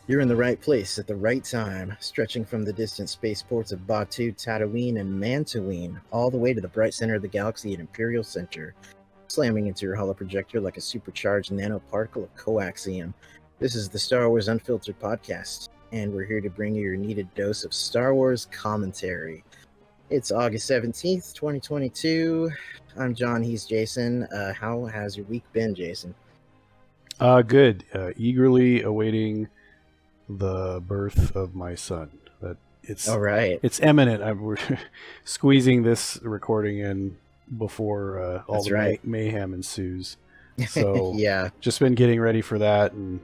You're in the right place at the right time, stretching from the distant spaceports of Batu, Tatooine, and Mantooine, all the way to the bright center of the galaxy at Imperial Center, slamming into your holoprojector like a supercharged nanoparticle of coaxium. This is the Star Wars Unfiltered podcast, and we're here to bring you your needed dose of Star Wars commentary. It's August 17th, 2022. I'm John, he's Jason. How has your week been, Jason? Good. Eagerly awaiting the birth of my son. It's all right. It's imminent. We're squeezing this recording in before all the right. mayhem ensues. So yeah, just been getting ready for that and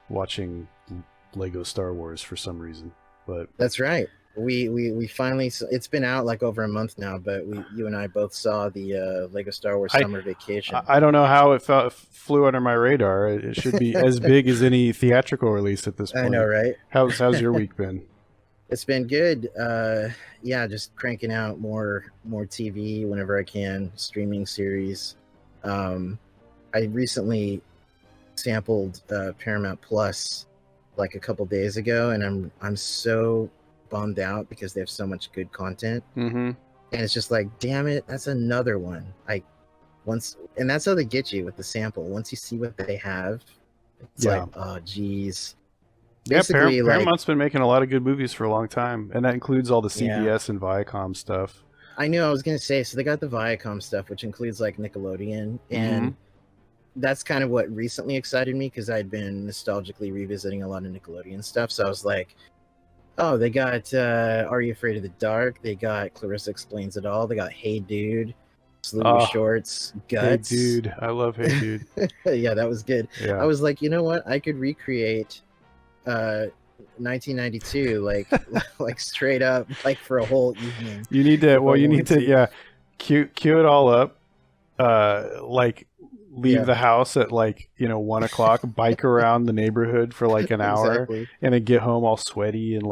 watching Lego Star Wars for some reason. But that's right. We finally, it's been out like over a month now, but you and I both saw the Lego Star Wars Summer Vacation. I don't know how it flew under my radar. It should be as big as any theatrical release at this point. I know, right? How's your week been? It's been good. Yeah, just cranking out more TV whenever I can, streaming series. I recently sampled Paramount Plus like a couple days ago, and I'm so bummed out because they have so much good content. Mm-hmm. And it's just like, damn it, that's another one. And that's how they get you with the sample. Once you see what they have, it's like, oh geez. Basically, Paramount's been making a lot of good movies for a long time, and that includes all the CBS and Viacom stuff. I knew I was gonna say, so they got the Viacom stuff, which includes like Nickelodeon, and that's kind of what recently excited me because I'd been nostalgically revisiting a lot of Nickelodeon stuff. So I was like, oh, they got Are You Afraid of the Dark? They got Clarissa Explains It All. They got Hey Dude, Slew Shorts, Guts. Hey Dude, I love Hey Dude. Yeah, that was good. Yeah. I was like, you know what? I could recreate 1992 like straight up, like for a whole evening. You need to cue it all up, like leave the house at 1 o'clock, bike around the neighborhood for like an hour, and then get home all sweaty and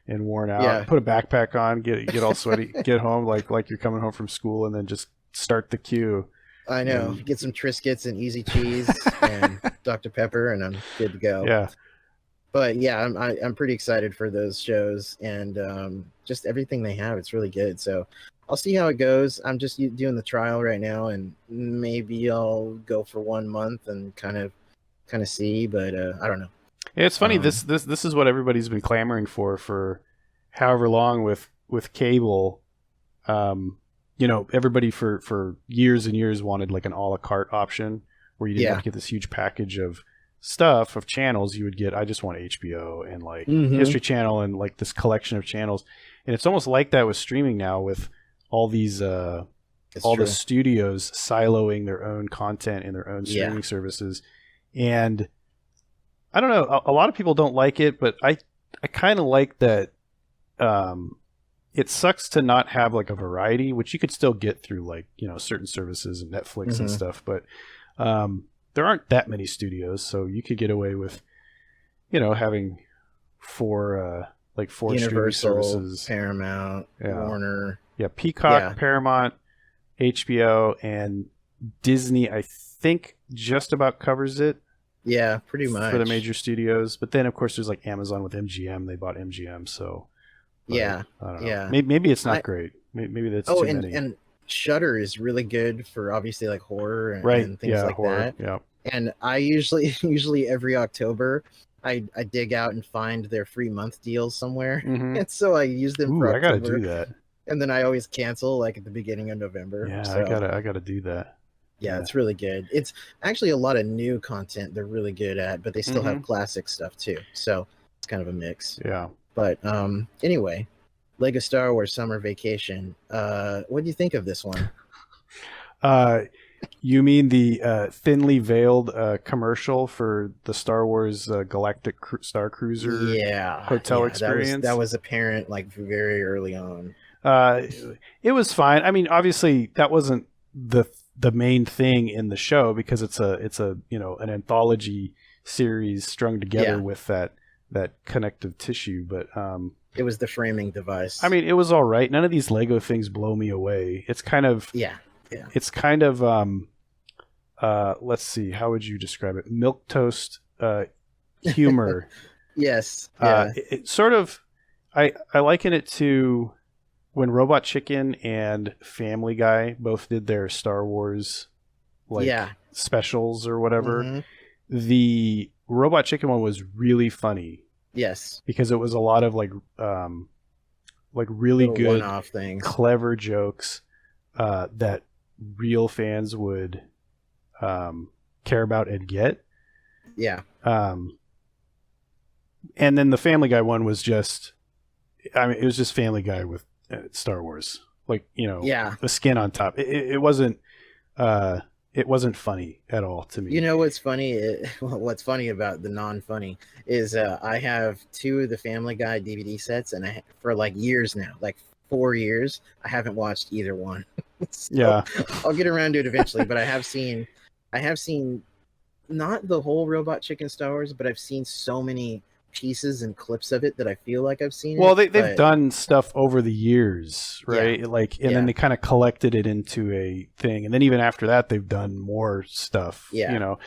worn out. Put a backpack on, get all sweaty, get home like you're coming home from school, and then just start the queue. I know. Get some Triscuits and Easy Cheese and Dr. Pepper, and I'm good to go. Yeah. But yeah, I'm pretty excited for those shows and just everything they have. It's really good. So I'll see how it goes. I'm just doing the trial right now, and maybe I'll go for 1 month and kind of see. But I don't know. Yeah, it's funny. This is what everybody's been clamoring for however long with cable. Everybody for years and years wanted like an a la carte option where you didn't have to get this huge package of stuff of channels. You would get, I just want HBO and like History Channel and like this collection of channels. And it's almost like that with streaming now, with all these the studios siloing their own content in their own streaming services. And I don't know, a lot of people don't like it, but I kind of like that. It sucks to not have like a variety, which you could still get through like, certain services and Netflix and stuff, but there aren't that many studios, so you could get away with, having four Universal, streaming services. Paramount, Warner. Yeah, Peacock, Paramount, HBO, and Disney, I think, just about covers it. Yeah, pretty much. For the major studios. But then, of course, there's like Amazon with MGM. They bought MGM, so... I don't know. Maybe it's not great. Maybe that's too many. And Shudder is really good for obviously like horror and things like horror, that. Yeah. And I usually every October I dig out and find their free month deals somewhere, and so I use them for October. I gotta do that. And then I always cancel like at the beginning of November. Yeah, so, I gotta do that. Yeah, it's really good. It's actually a lot of new content they're really good at, but they still have classic stuff too. So it's kind of a mix. Yeah. But anyway, Lego Star Wars Summer Vacation. What do you think of this one? You mean the thinly veiled commercial for the Star Wars Galactic Star Cruiser hotel experience? That was apparent like very early on. It was fine. I mean, obviously that wasn't the main thing in the show because it's a an anthology series strung together with that connective tissue, but it was the framing device. I mean, it was all right. None of these Lego things blow me away. It's kind of it's kind of let's see, how would you describe it? Milquetoast humor. Yes. Yeah. It sort of, I liken it to when Robot Chicken and Family Guy both did their Star Wars like specials or whatever. Mm-hmm. The Robot Chicken one was really funny. Yes. Because it was a lot of like really little good, one-off things, clever jokes that real fans would care about and get. Yeah. And then the Family Guy one was just, I mean, it was just Family Guy with Star Wars, like, you know, the skin on top. It wasn't funny at all to me. You know what's funny? What's funny about the non-funny is I have 2 of the Family Guy DVD sets, and for like years now, like 4 years, I haven't watched either one. So I'll get around to it eventually, but I have seen not the whole Robot Chicken Star Wars, but I've seen so many pieces and clips of it that I feel like I've seen it. They've done stuff over the years, right? Then they kind of collected it into a thing, and then even after that, they've done more stuff. You know,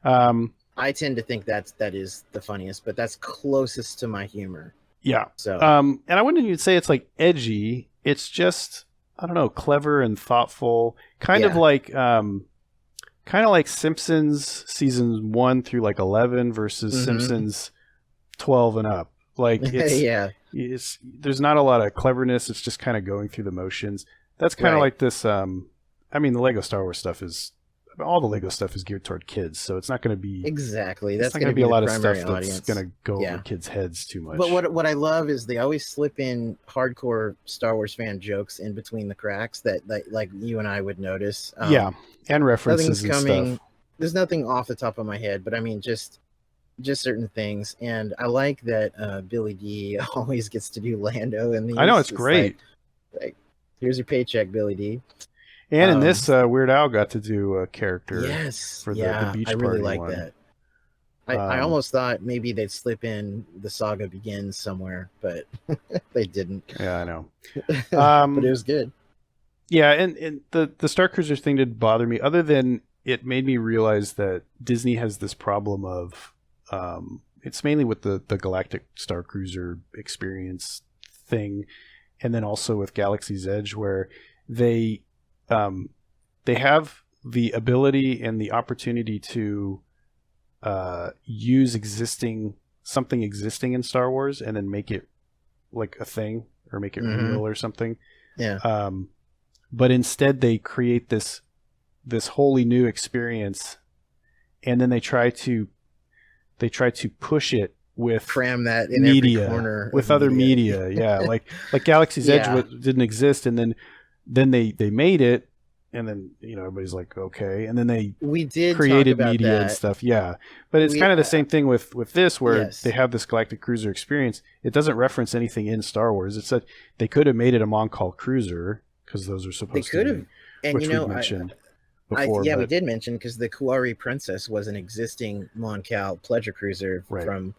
I tend to think that is the funniest, but that's closest to my humor. Yeah. So, and I wouldn't even say it's like edgy. It's just, I don't know, clever and thoughtful, kind of like Simpsons seasons 1 through like 11 versus Simpsons 12 and up. Like it's there's not a lot of cleverness. It's just kind of going through the motions. That's kind of like this. I mean, the Lego Star Wars stuff is, all the Lego stuff is geared toward kids, so it's not going to be exactly. That's not going to be a lot of stuff audience. That's going to go over kids' heads too much. But what I love is they always slip in hardcore Star Wars fan jokes in between the cracks that like you and I would notice. And references and stuff. There's nothing off the top of my head, but I mean just certain things. And I like that Billy D always gets to do Lando in these. I know, it's great. Like here's your paycheck, Billy D. And in this, Weird Al got to do a character. For the beach party. I really like one. that. I almost thought maybe they'd slip in The Saga Begins somewhere, but they didn't. Yeah, I know. But it was good. Yeah, and the Star Cruiser thing didn't bother me, other than it made me realize that Disney has this problem of, it's mainly with the Galactic Star Cruiser experience thing, and then also with Galaxy's Edge, where they have the ability and the opportunity to use something existing in Star Wars and then make it like a thing or make it real or something. Yeah. But instead they create this wholly new experience, and then they try to push it with cram that in media, every corner with other media. Yeah. like Galaxy's Edge didn't exist, and then they made it, and then, you know, everybody's like, okay, and then we did created talk about media that. and stuff. Yeah, but it's kind of the same thing with this, where they have this Galactic Cruiser experience. It doesn't reference anything in Star Wars. It's that they could have made it a Moncal Cruiser, because those are supposed to be, and which you know, we mentioned before. We did mention, because the Kuari Princess was an existing Moncal pleasure cruiser from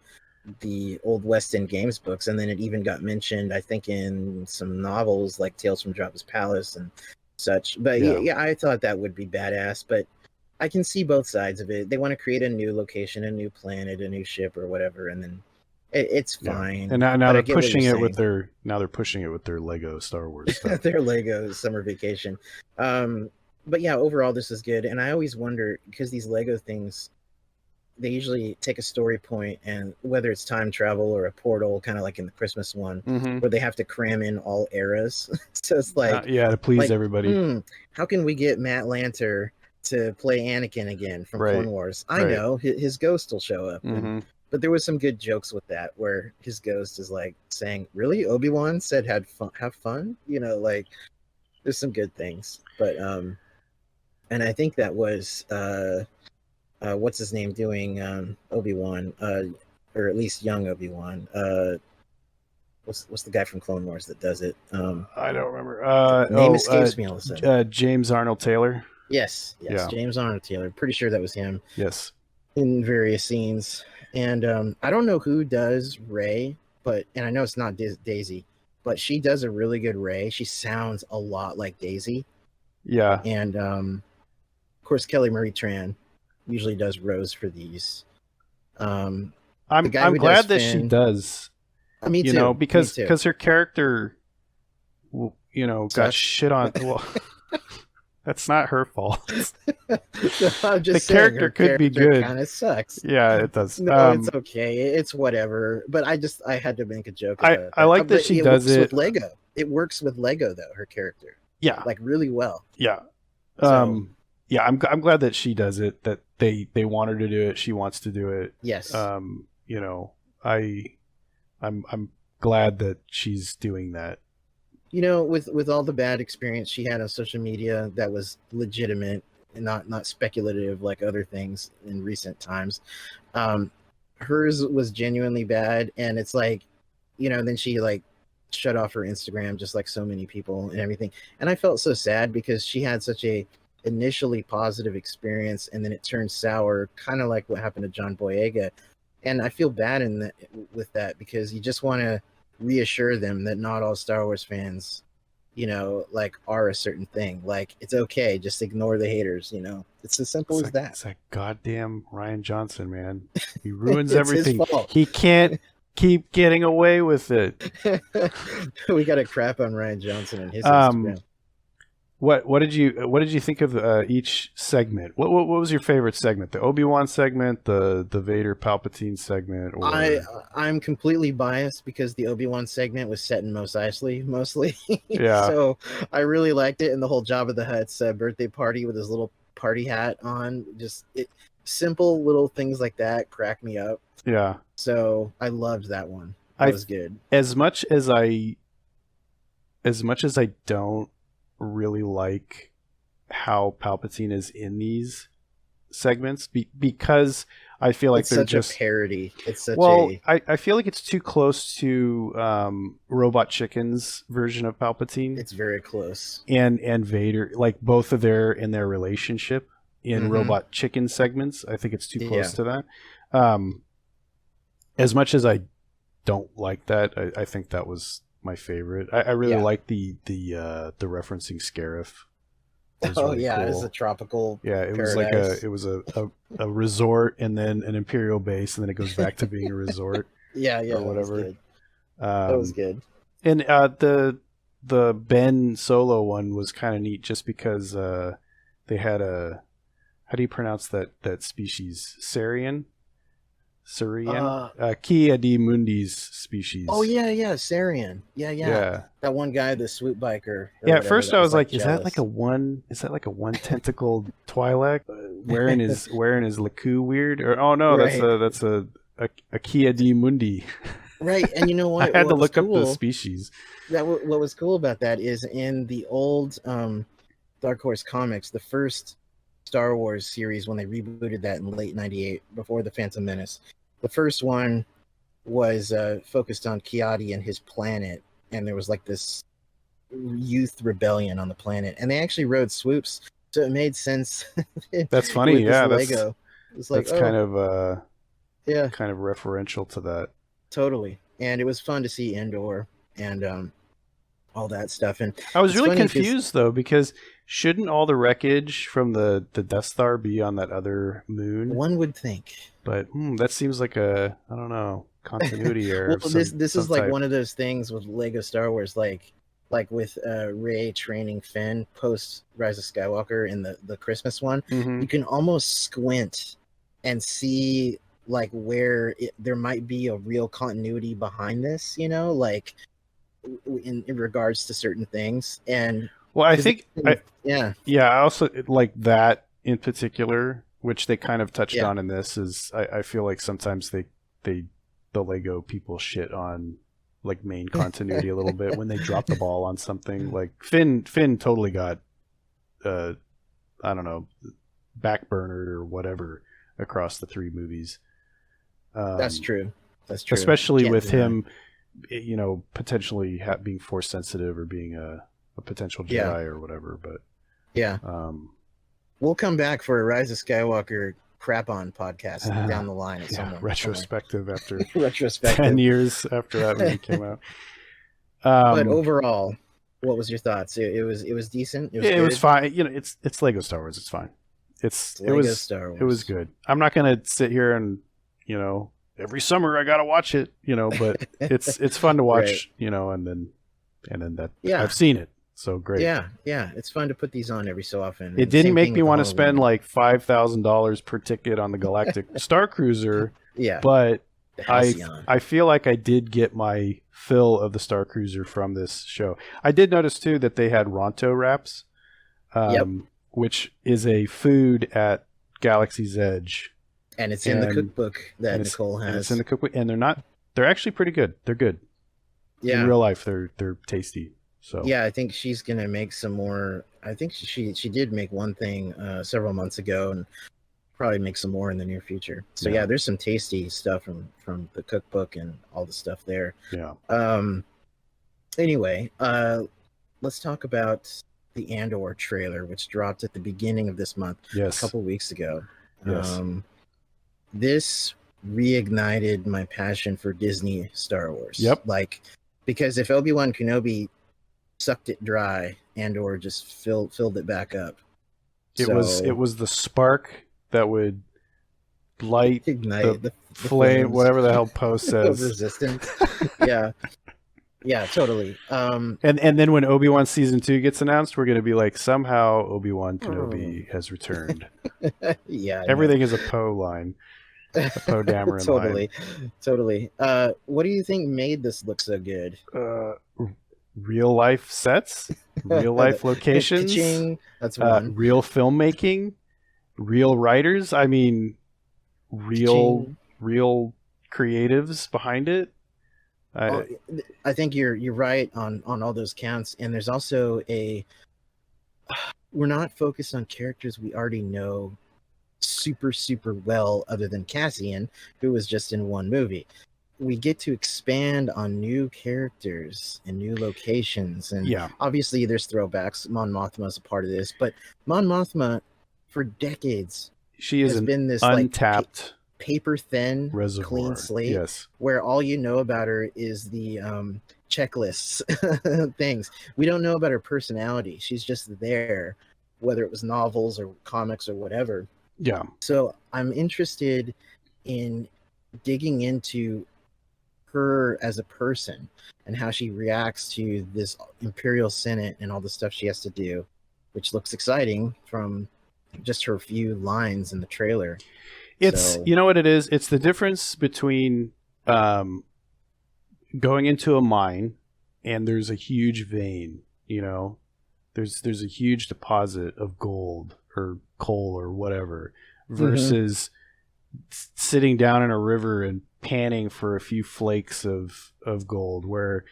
the old West End Games books, and then it even got mentioned, I think, in some novels like Tales from Jabba's Palace and such. But yeah, I thought that would be badass, but I can see both sides of it. They want to create a new location, a new planet, a new ship or whatever, and then it's fine. And now they're pushing it with their Lego Star Wars stuff. Their Lego Summer Vacation. But yeah, overall this is good. And I always wonder, because these Lego things, they usually take a story point, and whether it's time travel or a portal, kind of like in the Christmas one, where they have to cram in all eras. So it's like, to please everybody. How can we get Matt Lanter to play Anakin again from Clone Wars? I know his ghost will show up. But there was some good jokes with that, where his ghost is like saying, really? Obi-Wan said have fun? You know, like, there's some good things. But and I think that was what's his name doing Obi-Wan, or at least young Obi-Wan. What's the guy from Clone Wars that does it? I don't remember. Name escapes me all of a sudden. James Arnold Taylor. Yes, James Arnold Taylor. Pretty sure that was him. Yes. In various scenes. And I don't know who does Rey, and I know it's not Daisy, but she does a really good Rey. She sounds a lot like Daisy. Yeah. And of course, Kelly Marie Tran usually does Rose for these. I'm glad that she does. Me too. Because her character, got shit on. Well, that's not her fault. I'm just the character could be good. Kind of sucks. Yeah, it does. No, it's okay. It's whatever. But I had to make a joke about it. I like that she does it with Lego. It works with Lego though. Her character. Yeah, like really well. Yeah. Yeah, I'm glad that she does it. That they want her to do it. She wants to do it. Yes. I'm glad that she's doing that. With all the bad experience she had on social media that was legitimate and not speculative like other things in recent times, hers was genuinely bad. And it's like, then she like shut off her Instagram just like so many people and everything. And I felt so sad because she had such a initially positive experience and then it turned sour, kind of like what happened to John Boyega. And I feel bad with that because you just want to reassure them that not all Star Wars fans, like are a certain thing. Like it's okay, just ignore the haters. It's as simple as that. It's that goddamn Rian Johnson, man. He ruins everything. He can't keep getting away with it. We got to crap on Rian Johnson and his Instagram. What did you think of each segment? What was your favorite segment? The Obi-Wan segment, the Vader Palpatine segment? Or... I'm completely biased because the Obi-Wan segment was set in Mos Eisley mostly. Yeah. So I really liked it, and the whole Jabba the Hutt's birthday party with his little party hat on, simple little things like that crack me up. Yeah. So I loved that one. That was good. As much as I don't really like how Palpatine is in these segments because I feel like they're just a parody. It's such I feel like it's too close to Robot Chicken's version of Palpatine. It's very close. And Vader, like both of their relationship in Robot Chicken segments. I think it's too close to that. As much as I don't like that, I think that was my favorite. I really like the referencing Scarif. Really cool. It was a tropical paradise. It was a resort and then an Imperial base and then it goes back to being a resort. or whatever. That was good. And the Ben Solo one was kind of neat just because they had how do you pronounce that species? Saurian? Kia di Mundi's species. Oh yeah, Saurian. Yeah. That one guy, the swoop biker. Yeah, at first I was like, is that like a one tentacled Twi'lek wearing his Laku weird? Or that's a Kia di Mundi. Right, and you know what? I had to look up the species. What was cool about that is in the old Dark Horse comics, the first Star Wars series when they rebooted that in late '98 before the Phantom Menace. The first one was focused on Kiadi and his planet, and there was like this youth rebellion on the planet, and they actually rode swoops, so it made sense. That's funny, yeah. Lego. It's like kind of referential to that. Totally, and it was fun to see Andor and all that stuff. And I was really confused though because shouldn't all the wreckage from the Death Star be on that other moon? One would think, but that seems like I don't know, continuity error. Well, this is like one of those things with Lego Star Wars, like with Rey training Finn post Rise of Skywalker in the Christmas one. You can almost squint and see like where there might be a real continuity behind this, like in regards to certain things. And well, I think I also like that in particular, which they kind of touched on in this. Is I feel like sometimes the Lego people shit on like main continuity a little bit when they drop the ball on something. Like Finn totally got I don't know, backburnered or whatever across the three movies. That's true. Especially with him, potentially being force sensitive or being a potential Jedi or whatever. But we'll come back for a Rise of Skywalker crap on podcast down the line at some point. Retrospective after 10 years after that movie came out. But overall, what was your thoughts? It was decent. It was fine. It's Lego Star Wars. It's fine. It was Star Wars. It was good. I'm not gonna sit here and every summer I gotta watch it, but it's fun to watch, right. And then that I've seen it. So great. Yeah. It's fun to put these on every so often. It didn't make me want to spend like $5,000 per ticket on the Galactic Star Cruiser. Yeah. But I feel like I did get my fill of the Star Cruiser from this show. I did notice too that they had Ronto wraps, which is a food at Galaxy's Edge. And it's in the cookbook that Nicole has. It's in the cookbook, and they're actually pretty good. They're good. Yeah. In real life, they're tasty. So yeah, I think she's gonna make some more. I think she did make one thing several months ago, and probably make some more in the near future. So yeah, there's some tasty stuff from the cookbook and all the stuff there. Yeah. Anyway, let's talk about the Andor trailer, which dropped at the beginning of this month, a couple weeks ago. Yes. This reignited my passion for Disney Star Wars. Yep. Because if Obi-Wan Kenobi sucked it dry, Andor just filled it back up. It was the spark that would ignite the flame, whatever the hell Poe says. Resistance. Yeah, totally. And then when Obi-Wan season 2 gets announced, we're going to be like, somehow Obi-Wan Kenobi has returned. Yeah, everything is a Poe line, a Poe Dameron line. Totally. What do you think made this look so good? Real life sets, real life locations. Pitching, that's one. Real filmmaking, real writers. I mean, real creatives behind it. I think you're right on all those counts, and there's also we're not focused on characters we already know super well, other than Cassian, who was just in one movie. We get to expand on new characters and new locations, and obviously there's throwbacks. Mon Mothma is a part of this, but Mon Mothma, for decades, she has been this untapped, paper thin reservoir. Clean slate, where all you know about her is the checklists things. We don't know about her personality. She's just there, whether it was novels or comics or whatever. Yeah. So I'm interested in digging into her as a person and how she reacts to this Imperial Senate and all the stuff she has to do, which looks exciting from just her few lines in the trailer. You know what it is? It's the difference between going into a mine and there's a huge vein, there's a huge deposit of gold or coal or whatever, versus sitting down in a river and panning for a few flakes of gold, where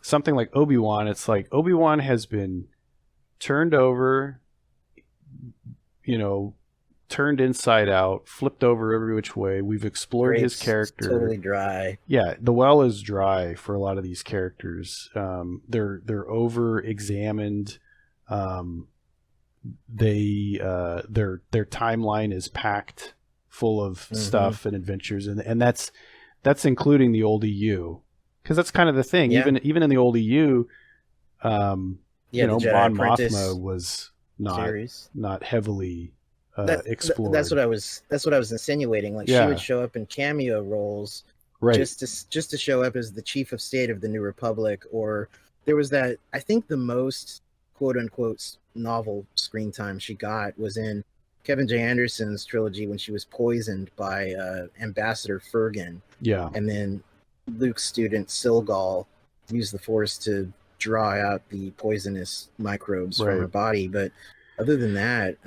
something like Obi-Wan, it's like Obi-Wan has been turned over, turned inside out, flipped over every which way. We've explored his character. Totally dry. Yeah, the well is dry for a lot of these characters. They're over examined. Their timeline is packed full of stuff and adventures, and that's including the old EU, because that's kind of the thing. Even in the old EU, Mon Mothma was not heavily explored. That's what I was insinuating. Like, she would show up in cameo roles, just to show up as the chief of state of the New Republic. Or there was that, I think the most quote unquote novel screen time she got was in Kevin J. Anderson's trilogy, when she was poisoned by Ambassador Fergan. Yeah. And then Luke's student Silgal used the Force to draw out the poisonous microbes from her body. But other than that,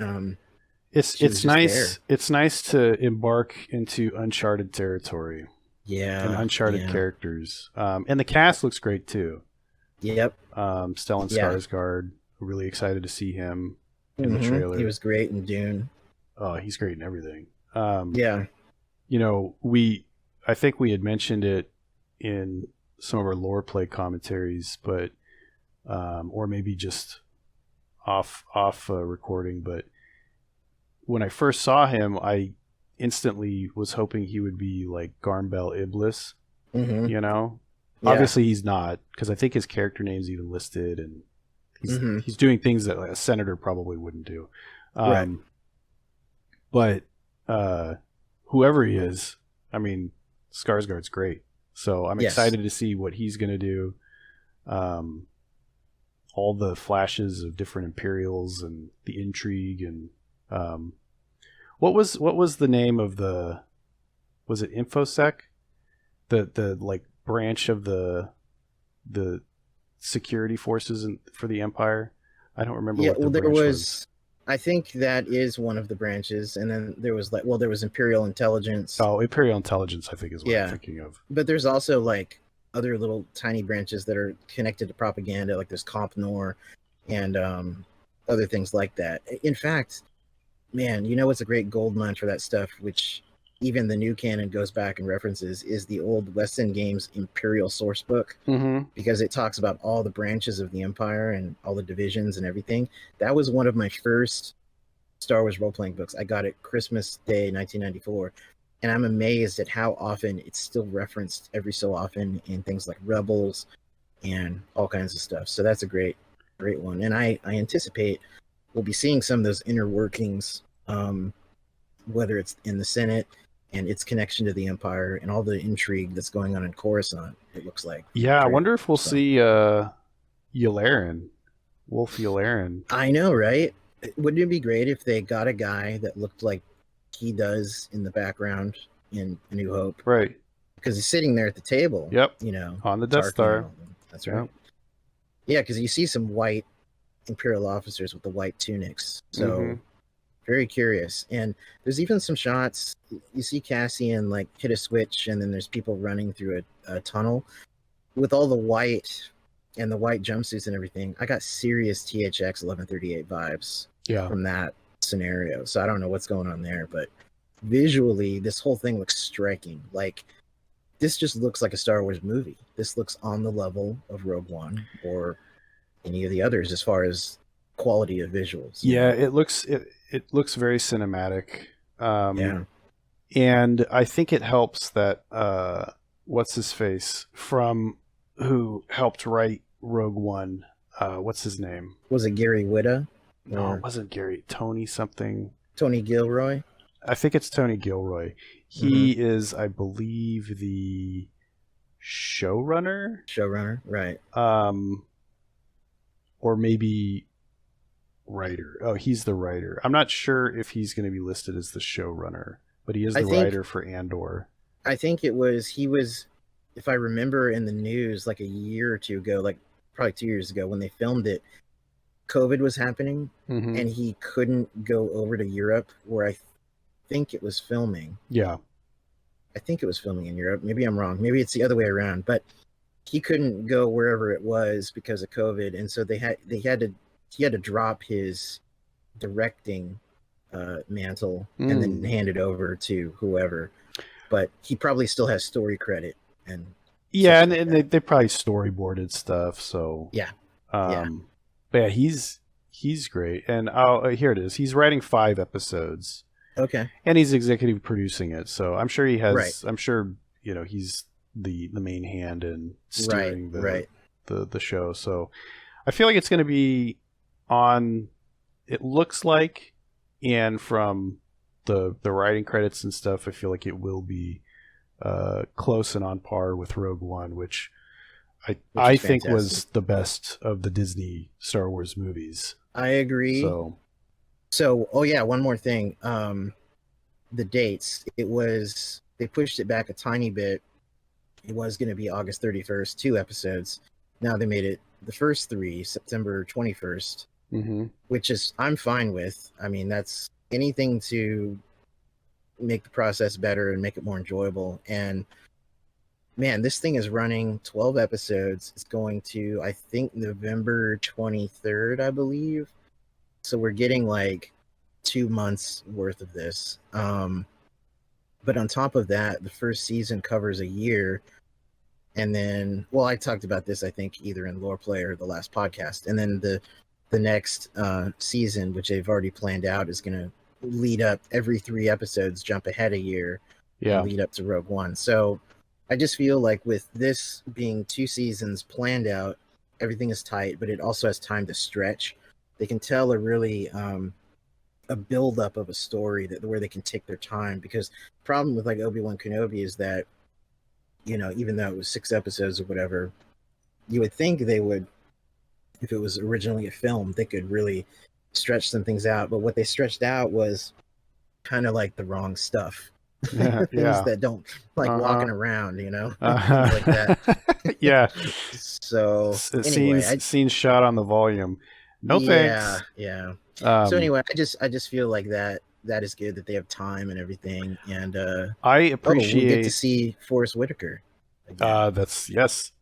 it's nice. There. It's nice to embark into uncharted territory. Yeah. And uncharted characters. And the cast looks great too. Yep. Stellan Skarsgård. Really excited to see him in the trailer. He was great in Dune. Oh, he's great in everything. I think we had mentioned it in some of our lore play commentaries, but or maybe just off recording. But when I first saw him, I instantly was hoping he would be like Garmbel Iblis. Obviously he's not, because I think his character name's even listed, and he's doing things that a senator probably wouldn't do. But whoever he is, I mean, Skarsgård's great. So I'm excited to see what he's going to do. All the flashes of different Imperials and the intrigue and what was the name of the, was it InfoSec, the like branch of the security forces for the Empire? I don't remember what the branch was. I think that is one of the branches, and then there was there was Imperial Intelligence. Oh, Imperial Intelligence, I think is what I'm thinking of. But there's also like other little tiny branches that are connected to propaganda, like there's Comp Nor and other things like that. In fact, man, you know what's a great gold mine for that stuff, which even the new canon goes back and references, is the old West End Games Imperial source book, because it talks about all the branches of the Empire and all the divisions and everything. That was one of my first Star Wars role-playing books. I got it Christmas Day 1994, and I'm amazed at how often it's still referenced every so often in things like Rebels and all kinds of stuff. So that's a great one, and I anticipate we'll be seeing some of those inner workings, whether it's in the Senate and its connection to the Empire and all the intrigue that's going on in Coruscant. It looks like. Yeah, I wonder if we'll see Yularen, Wolf Yularen. I know, right? Wouldn't it be great if they got a guy that looked like he does in the background in A New Hope? Right. Because he's sitting there at the table. Yep. You know, on the Death Star. That's right. Yeah, because you see some white Imperial officers with the white tunics. So very curious. And there's even some shots you see Cassian like hit a switch, and then there's people running through a tunnel with all the white and the white jumpsuits and everything. I got serious THX 1138 vibes from that scenario. So I don't know what's going on there, but visually this whole thing looks striking. Like, this just looks like a Star Wars movie. This looks on the level of Rogue One or any of the others as far as quality of visuals. Yeah, it looks very cinematic. And I think it helps that what's his face from who helped write Rogue One? What's his name? Was it Gary Whitta? No, it wasn't Gary. Tony something. Tony Gilroy? I think it's Tony Gilroy. He is, I believe, the showrunner. Showrunner, right. Or maybe writer. Oh, he's the writer. I'm not sure if he's going to be listed as the showrunner, but he is the writer for Andor. I think he was, if I remember in the news, like a year or two ago, like probably 2 years ago when they filmed it, COVID was happening and he couldn't go over to Europe where I think it was filming. Yeah. I think it was filming in Europe. Maybe I'm wrong. Maybe it's the other way around, but he couldn't go wherever it was because of COVID. And so he had to drop his directing mantle and then hand it over to whoever. But he probably still has story credit. And they probably storyboarded stuff. So but yeah, he's great. And here it is. He's writing 5 episodes. Okay. And he's executive producing it. So I'm sure he has. Right. I'm sure he's the main hand in steering the show. So I feel like it's going to be on. It looks like, and from the writing credits and stuff, I feel like it will be close and on par with Rogue One, which I think was the best of the Disney Star Wars movies. I agree. So one more thing. The dates. They pushed it back a tiny bit. It was going to be August 31st, 2 episodes. Now they made it the first 3, September 21st, which is I'm fine with. I mean, that's anything to make the process better and make it more enjoyable. And man, this thing is running 12 episodes. It's going to, I think, November 23rd, I believe. So we're getting like 2 months worth of this. But on top of that, the first season covers a year. And then, well, I talked about this, I think, either in Lore Play or the last podcast. And then the next season, which they've already planned out, is going to lead up every 3 episodes, jump ahead a year, and lead up to Rogue One. So I just feel like with this being 2 seasons planned out, everything is tight, but it also has time to stretch. They can tell a build-up of a story where they can take their time, because the problem with like Obi-Wan Kenobi is that even though it was 6 episodes or whatever, you would think they would, if it was originally a film, they could really stretch some things out. But what they stretched out was kind of like the wrong stuff. Things Yeah. that don't like Uh-huh. walking around, things like Uh-huh. that. Yeah. So anyway, Scenes shot on the volume. No yeah, thanks. yeah. So Um, anyway, I just feel like that is good that they have time and everything. And I we get to appreciate see Forrest Whitaker again. that's yes.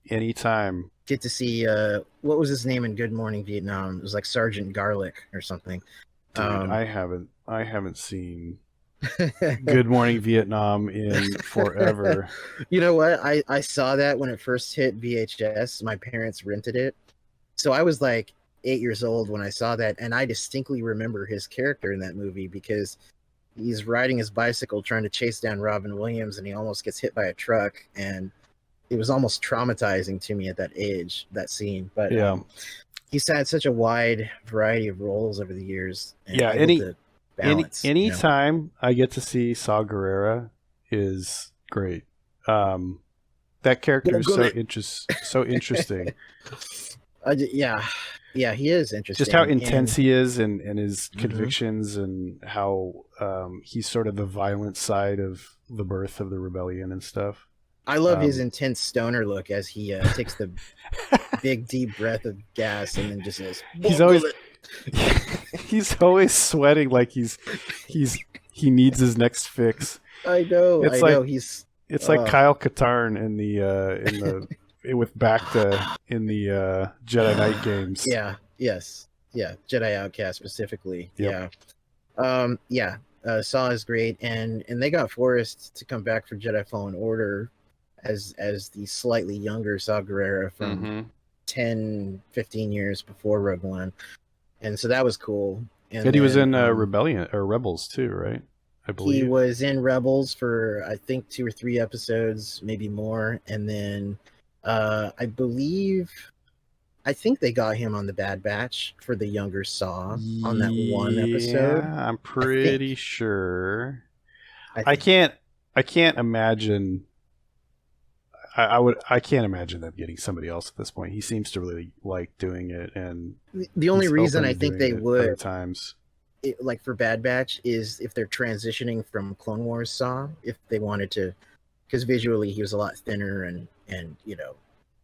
Anytime. Get to see what was his name in Good Morning Vietnam? It was like Sergeant Garlic or something. Dude, Um, I haven't seen Good Morning Vietnam in forever. you know what? I saw that when it first hit VHS. My parents rented it. So I was like 8 years old when I saw that, and I distinctly remember his character in that movie because he's riding his bicycle trying to chase down Robin Williams, and he almost gets hit by a truck, and it was almost traumatizing to me at that age, that scene. But Yeah. He's had such a wide variety of roles over the years and Yeah, able to balance. any time I get to see Saw Gerrera is great. That character is so interesting. Yeah, yeah, he is interesting. Just how intense he is, and his Mhm. convictions, and how he's sort of the violent side of the birth of the rebellion and stuff. I love his intense stoner look as he takes the big deep breath of gas and then just says, he's always sweating like he needs his next fix. I know. It's like Kyle Katarn in the with Bacta in the Jedi Knight games. Yeah. Yes. Yeah. Jedi Outcast specifically. Yep. Yeah. Saw is great, and they got Forrest to come back for Jedi Fallen Order as the slightly younger Saw Gerrera from 10, 15 years before Rogue One, and so that was cool. And he was in Rebellion or Rebels too, right? I believe he was in Rebels for I think 2 or 3 episodes, maybe more, and then I think they got him on the Bad Batch for the younger Saw on that one episode. Yeah, I'm pretty sure. I can't imagine. I can't imagine them getting somebody else at this point. He seems to really like doing it, and the only reason I think they would other times, like for Bad Batch, is if they're transitioning from Clone Wars Saw, if they wanted to, because visually he was a lot thinner and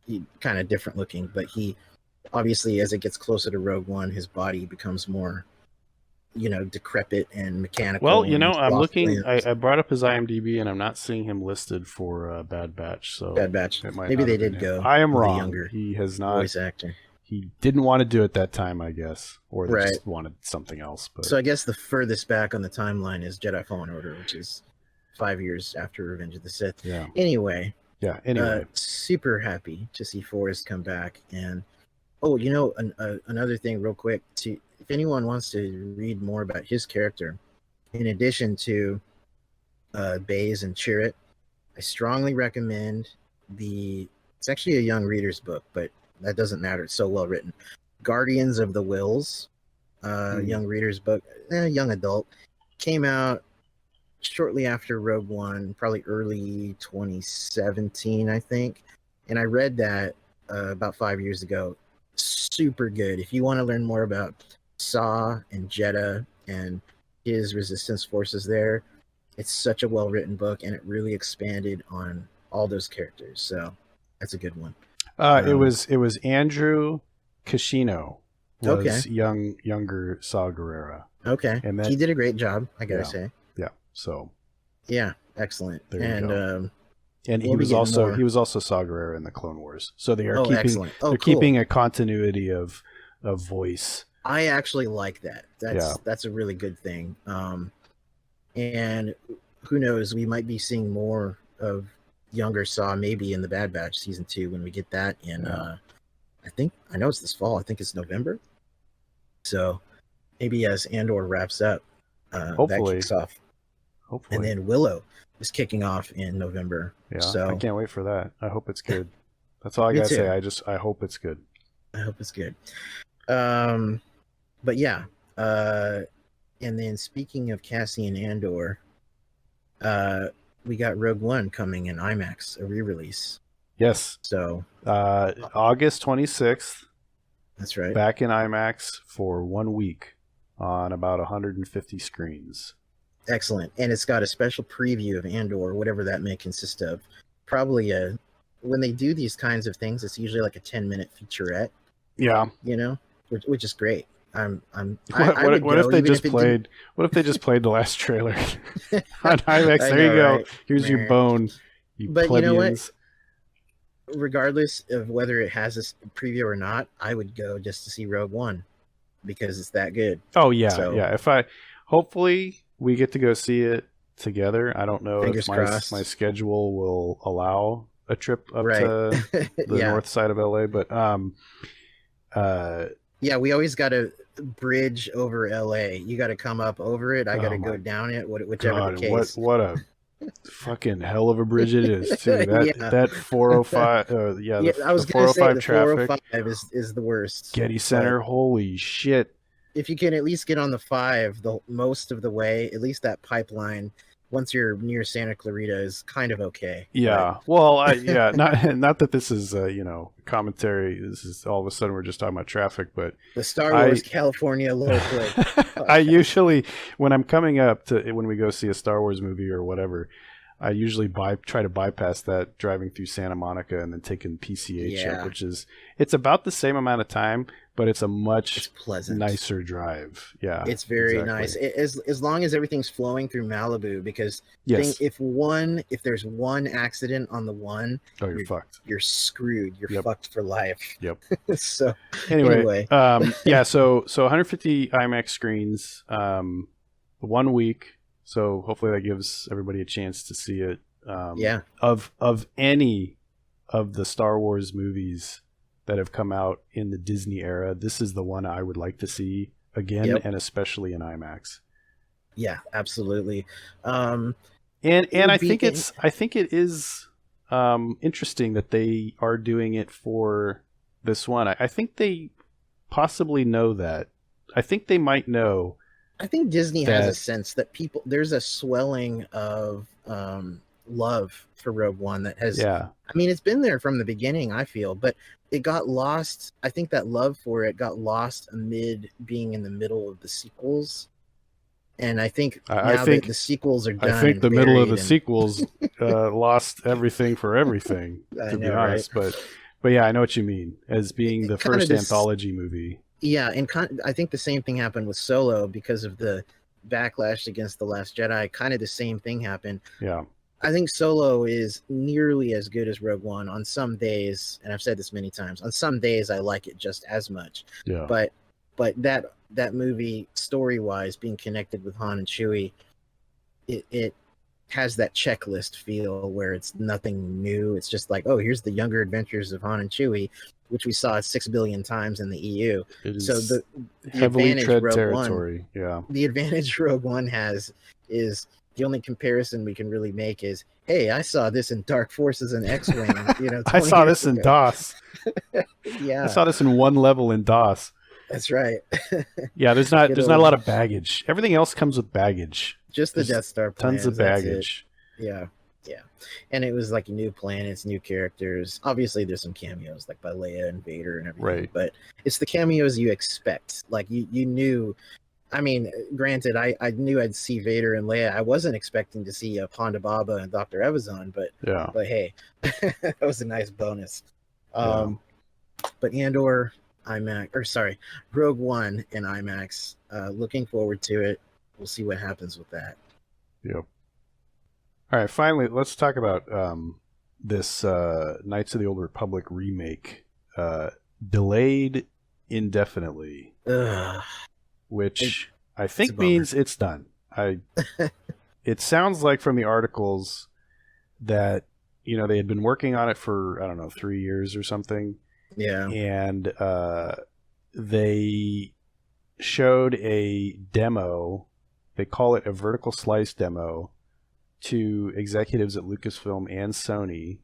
he kind of different looking, but he obviously, as it gets closer to Rogue One, his body becomes more decrepit and mechanical. Well, I'm looking. I brought up his IMDb, and I'm not seeing him listed for Bad Batch. So Bad Batch. Maybe they did go. I am wrong. He has not. Voice actor. He didn't want to do it that time, I guess, or they just wanted something else. But so I guess the furthest back on the timeline is Jedi Fallen Order, which is 5 years after Revenge of the Sith. Yeah. Anyway. Yeah. Anyway. Super happy to see Forrest come back, and another thing, real quick, if anyone wants to read more about his character, in addition to Baze and Chirrut, I strongly recommend it's actually a young reader's book, but that doesn't matter. It's so well written. Guardians of the Wills, young reader's book, young adult, came out shortly after Rogue One, probably early 2017, I think. And I read that about 5 years ago. Super good. If you want to learn more about Saw and Jedha and his resistance forces there, it's such a well-written book, and it really expanded on all those characters. So that's a good one. It was Andrew Kashino was younger Saw Gerrera. Okay. And he did a great job, I gotta say. Yeah. So. Yeah, excellent. There you go. And he was also Saw Gerrera in the Clone Wars. So they are keeping a continuity of voice. I actually like that. That's a really good thing. And who knows, we might be seeing more of younger Saw maybe in the Bad Batch season 2 when we get that in I know it's this fall. I think it's November. So maybe as Andor wraps up, hopefully that kicks off. Hopefully. And then Willow is kicking off in November. Yeah, so I can't wait for that. I hope it's good. That's all I gotta say. I hope it's good. I hope it's good. But yeah. And then speaking of Cassian Andor, we got Rogue One coming in IMAX, a re-release. Yes. So August 26th. That's right. Back in IMAX for 1 week on about 150 screens. Excellent. And it's got a special preview of Andor, whatever that may consist of. Probably when they do these kinds of things, it's usually like a 10-minute featurette. Yeah. You know, which is great. What if they just played the last trailer on IMAX? There you go. Right? Here's your bone. But plebeians. You know what? Regardless of whether it has a preview or not, I would go just to see Rogue One because it's that good. Oh yeah, yeah. Hopefully we get to go see it together. I don't know if my schedule will allow a trip up to the north side of LA, but yeah, we always got to bridge over LA. You got to come up over it. I got to go down it. Whichever the case. What a fucking hell of a bridge it is too. That 405 I was gonna say the traffic 405 is the worst. Getty Center, holy shit. If you can at least get on the 5 the most of the way, at least that pipeline once you're near Santa Clarita is kind of okay. Yeah. But... Well, not that this is commentary. This is all of a sudden we're just talking about traffic, but the Star Wars California low clip. I usually, when I'm coming up to when we go see a Star Wars movie or whatever, I usually try to bypass that driving through Santa Monica and then taking PCH up, which it's about the same amount of time, but it's a much nicer drive. Yeah, it's very nice. As long as everything's flowing through Malibu, because if there's one accident on the one, you're fucked. You're screwed. You're fucked for life. Yep. So anyway. So 150 IMAX screens, 1 week. So hopefully that gives everybody a chance to see it. Of any of the Star Wars movies that have come out in the Disney era, this is the one I would like to see again, and especially in IMAX. Yeah, absolutely. And I think it is interesting that they are doing it for this one. I think they possibly know that. I think they might know. I think Disney has a sense that there's a swelling of love for Rogue One that has. Yeah. I mean, it's been there from the beginning, I feel, but it got lost. I think that love for it got lost amid being in the middle of the sequels. And I think that the sequels are done. I think the middle of the sequels lost everything for everything, to be honest. Right? But yeah, I know what you mean, as being the first anthology movie. Yeah, and I think the same thing happened with Solo because of the backlash against The Last Jedi. Kind of the same thing happened. Yeah. I think Solo is nearly as good as Rogue One on some days, and I've said this many times. On some days, I like it just as much. Yeah. But that movie, story-wise, being connected with Han and Chewie, it has that checklist feel where it's nothing new. It's just like, oh, here's the younger adventures of Han and Chewie, which we saw 6 billion times in the EU. So the heavily tread territory. The advantage Rogue One has is the only comparison we can really make is, hey, I saw this in Dark Forces and X-Wing. I saw this in DOS. Yeah, I saw this in one level in DOS. That's right. Yeah, there's not a lot of baggage. Everything else comes with baggage. Just the Death Star plans. Tons of baggage. Yeah. And it was like new planets, new characters. Obviously, there's some cameos like by Leia and Vader and everything. Right. But it's the cameos you expect. Like you knew. I mean, granted, I knew I'd see Vader and Leia. I wasn't expecting to see Ponda Baba and Dr. Evazan, but hey, that was a nice bonus. But Andor, Rogue One in IMAX. Looking forward to it. We'll see what happens with that. Yep. All right, finally, let's talk about this Knights of the Old Republic remake, delayed indefinitely. Which I think means it's done. It sounds like from the articles that they had been working on it for 3 years or something. Yeah, and they showed a demo. They call it a vertical slice demo to executives at Lucasfilm and Sony,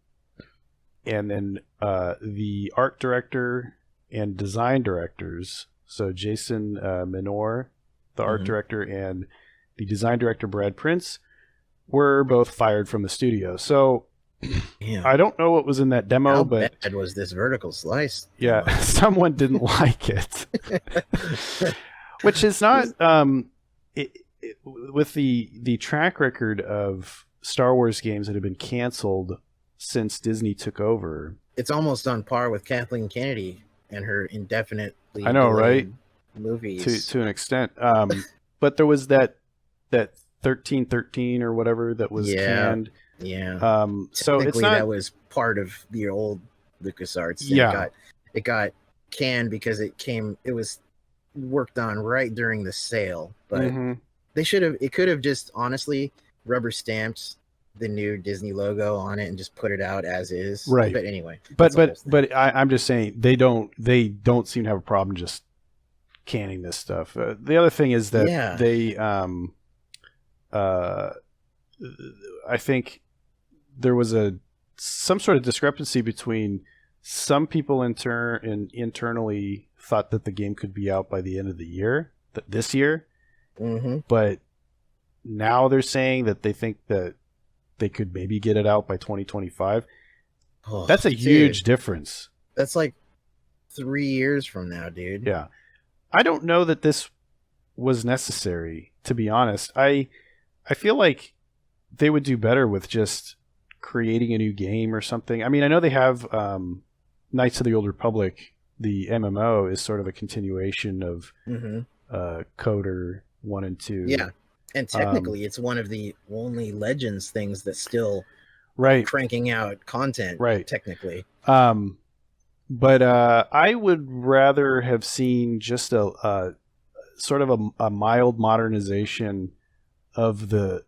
and then the art director and design directors. So Jason Minor, the art director, and the design director Brad Prince were both fired from the studio. So Yeah. I don't know what was in that demo, How but bad was this vertical slice? yeah, someone didn't like it, which is not with the track record of Star Wars games that have been canceled since Disney took over. It's almost on par with Kathleen Kennedy and her indefinitely I know, right? Movies To an extent. But there was that 1313 or whatever that was canned. Yeah. So it's not, that was part of the old LucasArts. Yeah. It got canned because it was worked on right during the sale, but it could have just honestly rubber stamped the new Disney logo on it and just put it out as is. Right. But anyway. But I'm just saying they don't seem to have a problem just canning this stuff. The other thing is that they I think there was some sort of discrepancy between some people internally thought that the game could be out by the end of the year, this year, but now they're saying that they think that they could maybe get it out by 2025. Oh, that's a huge difference. That's like 3 years from now, dude. Yeah. I don't know that this was necessary, to be honest. I feel like they would do better with just creating a new game or something. I mean, I know they have Knights of the Old Republic. The MMO is sort of a continuation of Coder 1 and 2. Yeah. And technically, it's one of the only Legends things that's still cranking out content, technically. But I would rather have seen just a sort of a mild modernization of the...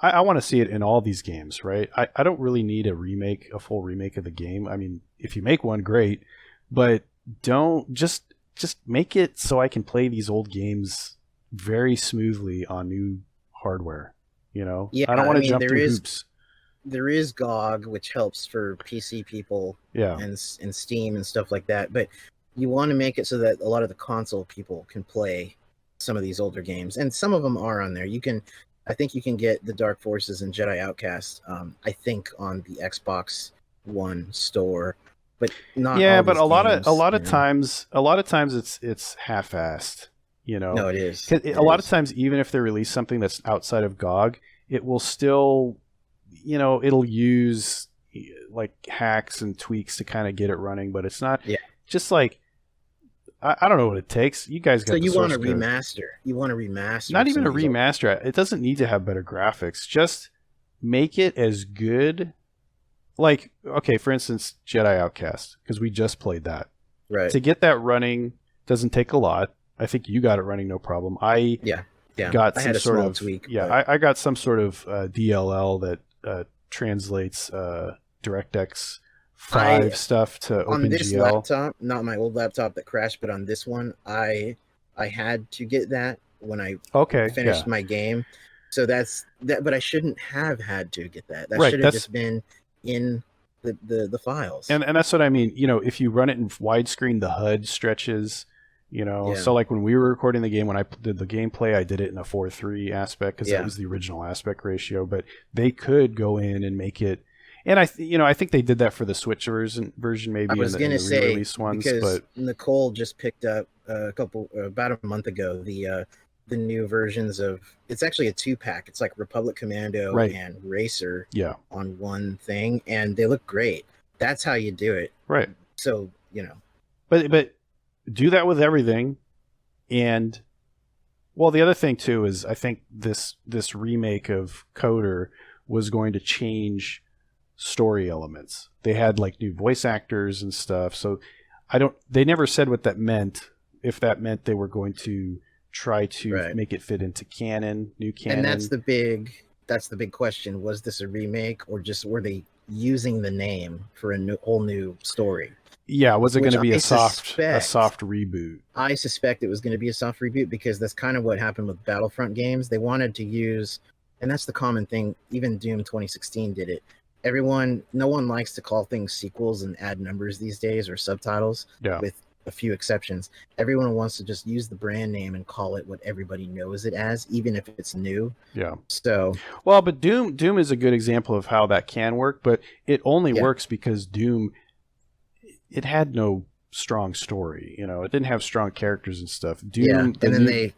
I want to see it in all these games, right? I don't really need a full remake of the game. I mean, if you make one, great. But don't... Just make it so I can play these old games very smoothly on new hardware, you know? Yeah, I don't want to jump through hoops. There is GOG, which helps for PC people and Steam and stuff like that. But you want to make it so that a lot of the console people can play some of these older games. And some of them are on there. I think you can get the Dark Forces and Jedi Outcast, I think, on the Xbox One store. But not but a lot of times it's half-assed. You know, no, it is. A lot of times, even if they release something that's outside of GOG, it will still, you know, it'll use like hacks and tweaks to kind of get it running, but it's not just like, I don't know what it takes. You guys got so you want to remaster. You want to remaster. Not even a remaster. It doesn't need to have better graphics. Just make it as good. Like, okay, for instance, Jedi Outcast, because we just played that. Right. To get that running doesn't take a lot. I think you got it running no problem. I got some sort of tweak. Yeah, I got some sort of DLL that translates DirectX 5 stuff to OpenGL. On this laptop, not my old laptop that crashed, but on this one, I had to get that when I finished my game. So that's that. But I shouldn't have had to get that. That should have just been in the files. And that's what I mean. You know, if you run it in widescreen, the HUD stretches. You know, so like when we were recording the game, when I did the gameplay, I did it in a 4:3 aspect because that was the original aspect ratio. But they could go in and make it, and I think they did that for the Switch version maybe. I was going to say re-release ones, because but Nicole just picked up about a month ago the new versions of. It's actually a 2-pack. It's like Republic Commando and Racer on one thing, and they look great. That's how you do it, right? So you know, but. Do that with everything, and the other thing too is I think this remake of Coder was going to change story elements. They had like new voice actors and stuff, so they never said what that meant, if that meant they were going to try to make it fit into new canon. And that's the big question. Was this a remake, or just were they using the name for a whole new story? Yeah, was it going to be a soft reboot? I suspect it was going to be a soft reboot because that's kind of what happened with Battlefront games. They wanted to use, and that's the common thing, even Doom 2016 did it. No one likes to call things sequels and add numbers these days or subtitles with a few exceptions, everyone wants to just use the brand name and call it what everybody knows it as, even if it's new. Yeah. So, well, but Doom is a good example of how that can work, but it only works because Doom, it had no strong story. You know, it didn't have strong characters and stuff. Doom, and then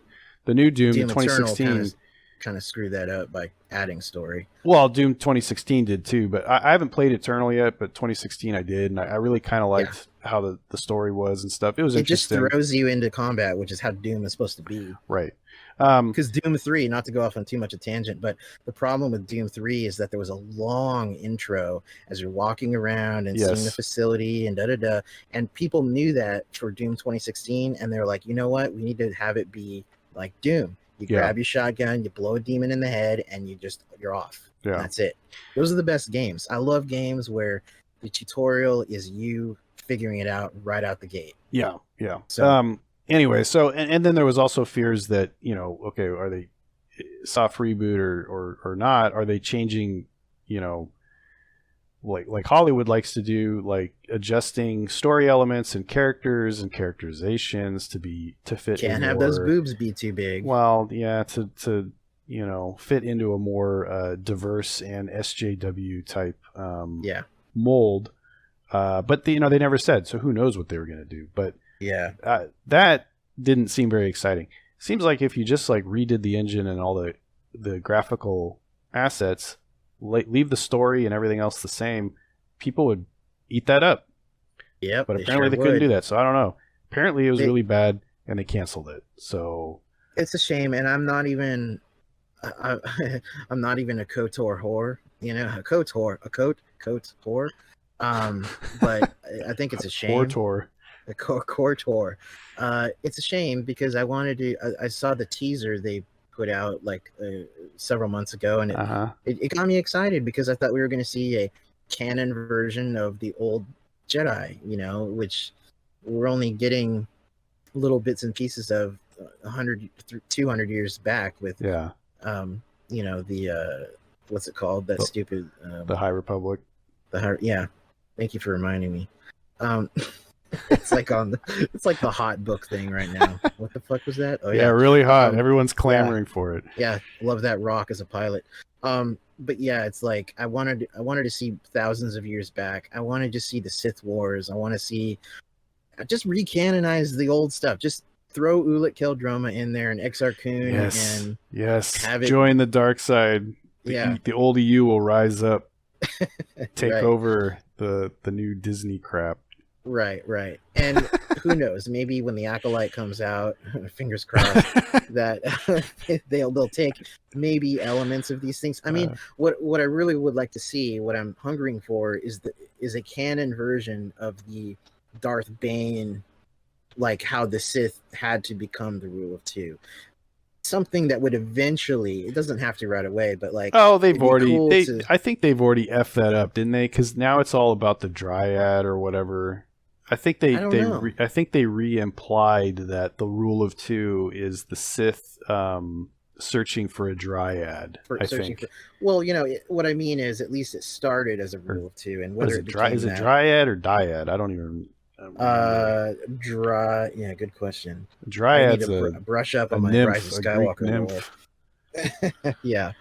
the new Doom, Doom the 2016 kind of screwed that up by adding story. Well, Doom 2016 did too, but I haven't played Eternal yet, but 2016 I did, and I really kind of liked how the story was and stuff. It was interesting. It just throws you into combat, which is how Doom is supposed to be. Right. Because Doom 3, not to go off on too much a tangent, but the problem with Doom 3 is that there was a long intro as you're walking around and seeing the facility and da-da-da, and people knew that for Doom 2016, and they're like, you know what? We need to have it be like Doom. You grab your shotgun, you blow a demon in the head, and you're off. Yeah. That's it. Those are the best games. I love games where the tutorial is you figuring it out right out the gate. Yeah, yeah. So, anyway, so and then there was also fears that, you know, okay, are they soft reboot or not? Are they changing, you know, like Hollywood likes to do, like adjusting story elements and characters and characterizations to fit. Can't have those boobs be too big. Well, yeah, to you know, fit into a more diverse and SJW type mold. But they never said, so who knows what they were going to do. But that didn't seem very exciting. Seems like if you just like redid the engine and all the graphical assets, leave the story and everything else the same, people would eat that up. Yeah, but apparently they couldn't do that. So I don't know. Apparently it was really bad and they canceled it. So it's a shame, and I'm not even I'm not even a KOTOR whore, you know, a KOTOR whore. But I think it's a shame. KOTOR. It's a shame because I wanted to. I saw the teaser they put out like several months ago, and it got me excited because I thought we were going to see a canon version of the old Jedi, you know, which we're only getting little bits and pieces of 100, 200 years back with, you know, the what's it called? That stupid the High Republic. Thank you for reminding me. It's like it's like the hot book thing right now. What the fuck was that? Oh yeah, really hot. Everyone's clamoring for it. Yeah, love that rock as a pilot. But yeah, it's like I wanted to see thousands of years back. I wanted to see the Sith Wars. I want to see just recanonize the old stuff. Just throw Ulic Qel-Droma in there and Exar Kun and have it join the dark side. The old EU will rise up, take over the new Disney crap. Right. And who knows? Maybe when the Acolyte comes out, fingers crossed, that they'll take maybe elements of these things. I mean, what I really would like to see, what I'm hungering for, is a canon version of the Darth Bane, like how the Sith had to become the rule of two. Something that would eventually, it doesn't have to right away, but like, they've already, I think they've already effed that up, didn't they? Because now it's all about the Dryad or whatever. I think I think they re-implied that the rule of two is the Sith searching for a Dryad. Well, you know, what I mean is at least it started as a rule of two, and whether is it Dryad or Dyad? I don't even. Yeah, good question. Dryad's I need to brush up on my nymph, Rise of Skywalker lore. Yeah.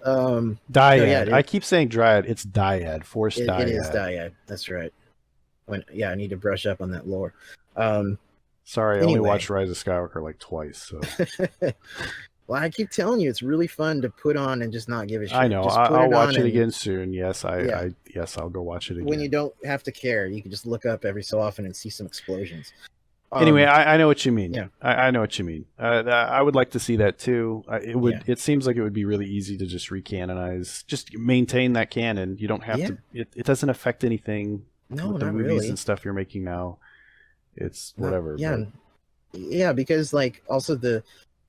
Dyad. I keep saying Dryad. It's Dyad. Force Dyad. It is Dyad. That's right. I need to brush up on that lore. Sorry, I only watched Rise of Skywalker like twice. So. Well, I keep telling you, it's really fun to put on and just not give a shit. I know. I'll watch it again soon. Yes, I'll go watch it again. When you don't have to care, you can just look up every so often and see some explosions. Anyway, I know what you mean. Yeah, I know what you mean. I would like to see that too. It would. Yeah. It seems like it would be really easy to just recanonize, just maintain that canon. You don't have to. It doesn't affect anything. No, with the not movies really. And stuff you're making now. It's whatever. Yeah, because like also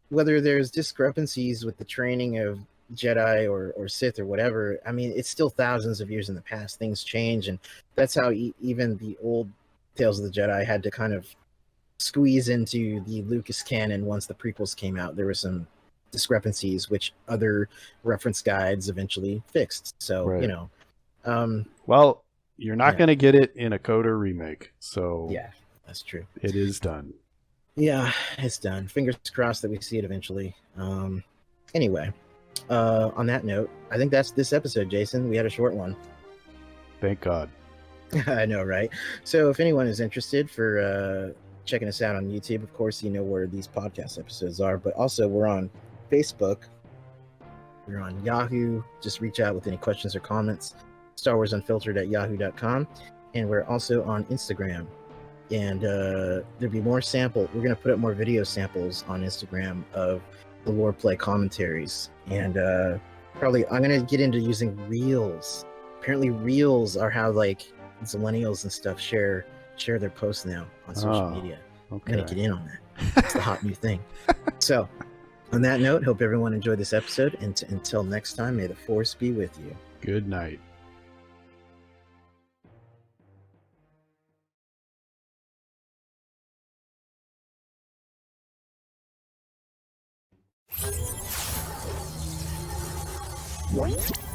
whether there's discrepancies with the training of Jedi or Sith or whatever, I mean, it's still thousands of years in the past. Things change, and that's how even the old Tales of the Jedi had to kind of squeeze into the Lucas canon once the prequels came out. There were some discrepancies, which other reference guides eventually fixed. So, you know. Well, you're not going to get it in a Coda remake. So, That's true. It is done. Yeah, it's done. Fingers crossed that we see it eventually. Anyway, on that note, I think that's this episode, Jason. We had a short one. Thank God. I know, right? So if anyone is interested for checking us out on YouTube, of course, you know where these podcast episodes are, but also we're on Facebook. We're on Yahoo. Just reach out with any questions or comments. Star Wars Unfiltered at yahoo.com. And we're also on Instagram. And there'll be more sample. We're going to put up more video samples on Instagram of the lore play commentaries. And probably I'm going to get into using Reels. Apparently Reels are how like millennials and stuff share their posts now on social media. Okay. I'm going to get in on that. It's the hot new thing. So on that note, hope everyone enjoyed this episode. And until next time, may the Force be with you. Good night. What?